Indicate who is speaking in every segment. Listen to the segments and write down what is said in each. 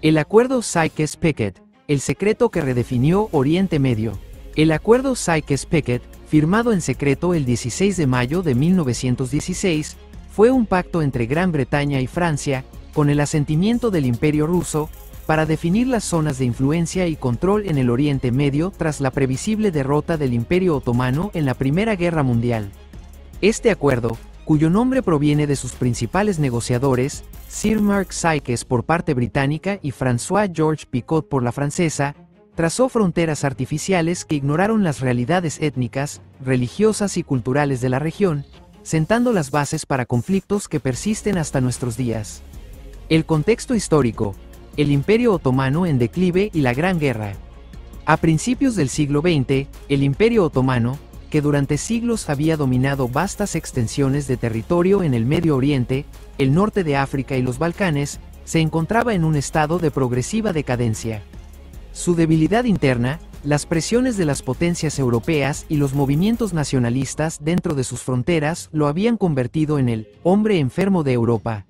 Speaker 1: El Acuerdo Sykes-Picot, el secreto que redefinió Oriente Medio. El Acuerdo Sykes-Picot, firmado en secreto el 16 de mayo de 1916, fue un pacto entre Gran Bretaña y Francia, con el asentimiento del Imperio ruso, para definir las zonas de influencia y control en el Oriente Medio tras la previsible derrota del Imperio Otomano en la Primera Guerra Mundial. Este acuerdo, cuyo nombre proviene de sus principales negociadores, Sir Mark Sykes por parte británica y François Georges Picot por la francesa, trazó fronteras artificiales que ignoraron las realidades étnicas, religiosas y culturales de la región, sentando las bases para conflictos que persisten hasta nuestros días. El contexto histórico: el Imperio Otomano en declive y la Gran Guerra. A principios del siglo XX, el Imperio Otomano, que durante siglos había dominado vastas extensiones de territorio en el Medio Oriente, el norte de África y los Balcanes, se encontraba en un estado de progresiva decadencia. Su debilidad interna, las presiones de las potencias europeas y los movimientos nacionalistas dentro de sus fronteras lo habían convertido en el hombre enfermo de Europa.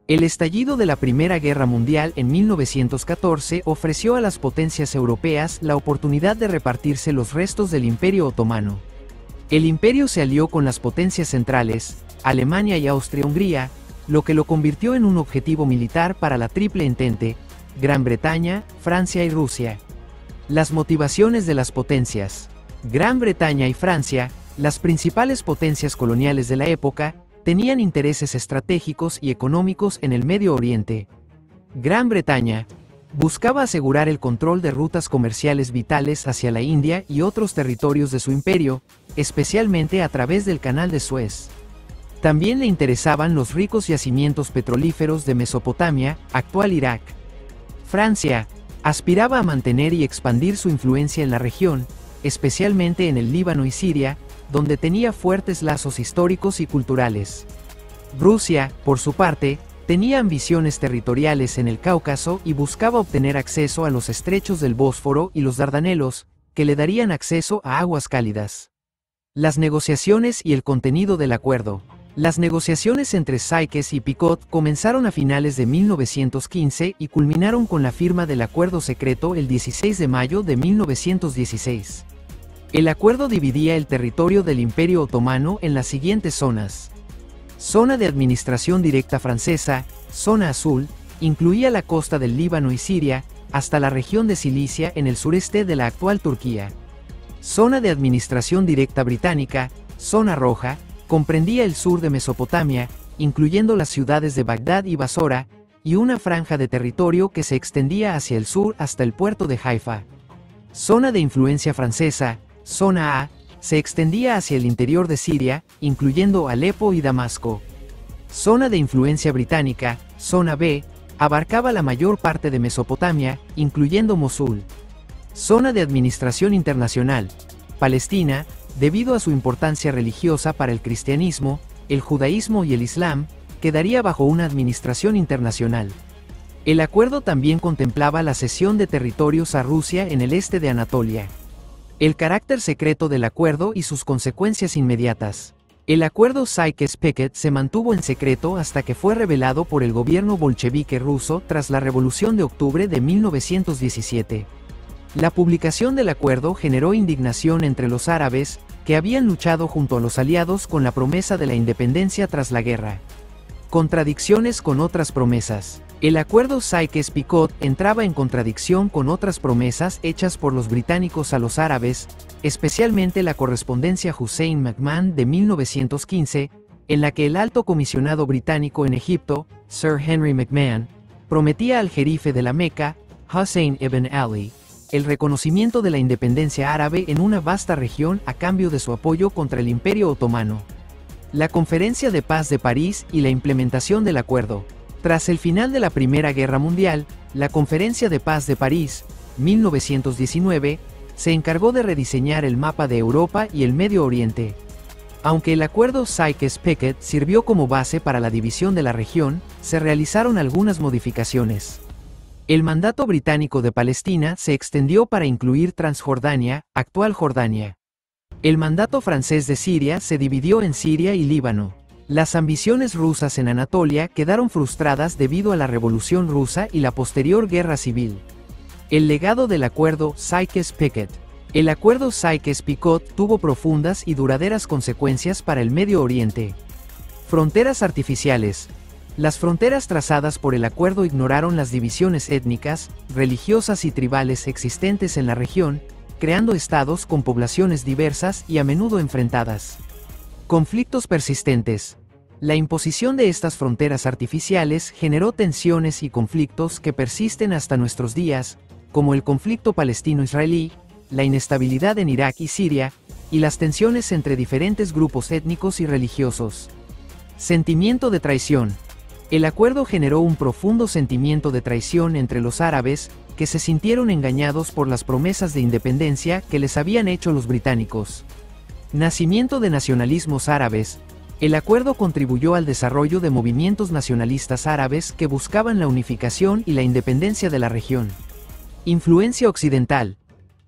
Speaker 1: El estallido de la Primera Guerra Mundial en 1914 ofreció a las potencias europeas la oportunidad de repartirse los restos del Imperio Otomano. El imperio se alió con las potencias centrales, Alemania y Austria-Hungría, lo que lo convirtió en un objetivo militar para la Triple Entente, Gran Bretaña, Francia y Rusia. Las motivaciones de las potencias. Gran Bretaña y Francia, las principales potencias coloniales de la época, tenían intereses estratégicos y económicos en el Medio Oriente. Gran Bretaña buscaba asegurar el control de rutas comerciales vitales hacia la India y otros territorios de su imperio, especialmente a través del Canal de Suez. También le interesaban los ricos yacimientos petrolíferos de Mesopotamia, actual Irak. Francia aspiraba a mantener y expandir su influencia en la región, especialmente en el Líbano y Siria, donde tenía fuertes lazos históricos y culturales. Rusia, por su parte, tenía ambiciones territoriales en el Cáucaso y buscaba obtener acceso a los estrechos del Bósforo y los Dardanelos, que le darían acceso a aguas cálidas. Las negociaciones y el contenido del acuerdo. Las negociaciones entre Sykes y Picot comenzaron a finales de 1915 y culminaron con la firma del acuerdo secreto el 16 de mayo de 1916. El acuerdo dividía el territorio del Imperio Otomano en las siguientes zonas. Zona de administración directa francesa, zona azul, incluía la costa del Líbano y Siria, hasta la región de Cilicia en el sureste de la actual Turquía. Zona de administración directa británica, zona roja, comprendía el sur de Mesopotamia, incluyendo las ciudades de Bagdad y Basora, y una franja de territorio que se extendía hacia el sur hasta el puerto de Haifa. Zona de influencia francesa, zona A, se extendía hacia el interior de Siria, incluyendo Alepo y Damasco. Zona de influencia británica, zona B, abarcaba la mayor parte de Mesopotamia, incluyendo Mosul. Zona de administración internacional, Palestina, debido a su importancia religiosa para el cristianismo, el judaísmo y el islam, quedaría bajo una administración internacional. El acuerdo también contemplaba la cesión de territorios a Rusia en el este de Anatolia. El carácter secreto del acuerdo y sus consecuencias inmediatas. El acuerdo Sykes-Picot se mantuvo en secreto hasta que fue revelado por el gobierno bolchevique ruso tras la Revolución de Octubre de 1917. La publicación del acuerdo generó indignación entre los árabes, que habían luchado junto a los aliados con la promesa de la independencia tras la guerra. Contradicciones con otras promesas. El acuerdo Sykes-Picot entraba en contradicción con otras promesas hechas por los británicos a los árabes, especialmente la correspondencia Hussein McMahon de 1915, en la que el alto comisionado británico en Egipto, Sir Henry McMahon, prometía al jerife de la Meca, Hussein ibn Ali, el reconocimiento de la independencia árabe en una vasta región a cambio de su apoyo contra el Imperio Otomano. La Conferencia de Paz de París y la implementación del acuerdo. Tras el final de la Primera Guerra Mundial, la Conferencia de Paz de París, 1919, se encargó de rediseñar el mapa de Europa y el Medio Oriente. Aunque el acuerdo Sykes-Picot sirvió como base para la división de la región, se realizaron algunas modificaciones. El mandato británico de Palestina se extendió para incluir Transjordania, actual Jordania. El mandato francés de Siria se dividió en Siria y Líbano. Las ambiciones rusas en Anatolia quedaron frustradas debido a la Revolución Rusa y la posterior guerra civil. El legado del acuerdo Sykes-Picot. El acuerdo Sykes-Picot tuvo profundas y duraderas consecuencias para el Medio Oriente. Fronteras artificiales. Las fronteras trazadas por el acuerdo ignoraron las divisiones étnicas, religiosas y tribales existentes en la región, creando estados con poblaciones diversas y a menudo enfrentadas. Conflictos persistentes. La imposición de estas fronteras artificiales generó tensiones y conflictos que persisten hasta nuestros días, como el conflicto palestino-israelí, la inestabilidad en Irak y Siria, y las tensiones entre diferentes grupos étnicos y religiosos. Sentimiento de traición. El acuerdo generó un profundo sentimiento de traición entre los árabes, que se sintieron engañados por las promesas de independencia que les habían hecho los británicos. Nacimiento de nacionalismos árabes. El acuerdo contribuyó al desarrollo de movimientos nacionalistas árabes que buscaban la unificación y la independencia de la región. Influencia occidental.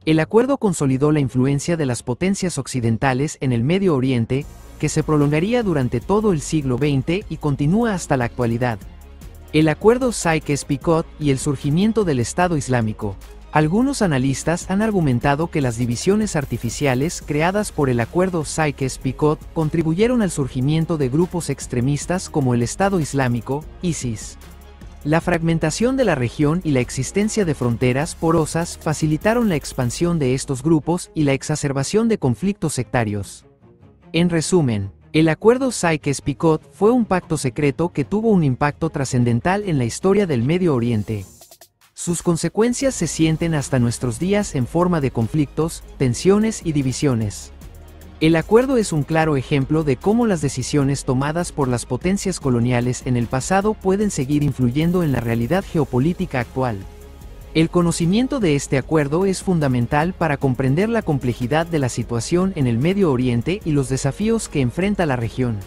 Speaker 1: El acuerdo consolidó la influencia de las potencias occidentales en el Medio Oriente, que se prolongaría durante todo el siglo XX y continúa hasta la actualidad. El acuerdo Sykes-Picot y el surgimiento del Estado Islámico. Algunos analistas han argumentado que las divisiones artificiales creadas por el acuerdo Sykes-Picot contribuyeron al surgimiento de grupos extremistas como el Estado Islámico, ISIS. La fragmentación de la región y la existencia de fronteras porosas facilitaron la expansión de estos grupos y la exacerbación de conflictos sectarios. En resumen, el acuerdo Sykes-Picot fue un pacto secreto que tuvo un impacto trascendental en la historia del Medio Oriente. Sus consecuencias se sienten hasta nuestros días en forma de conflictos, tensiones y divisiones. El acuerdo es un claro ejemplo de cómo las decisiones tomadas por las potencias coloniales en el pasado pueden seguir influyendo en la realidad geopolítica actual. El conocimiento de este acuerdo es fundamental para comprender la complejidad de la situación en el Medio Oriente y los desafíos que enfrenta la región.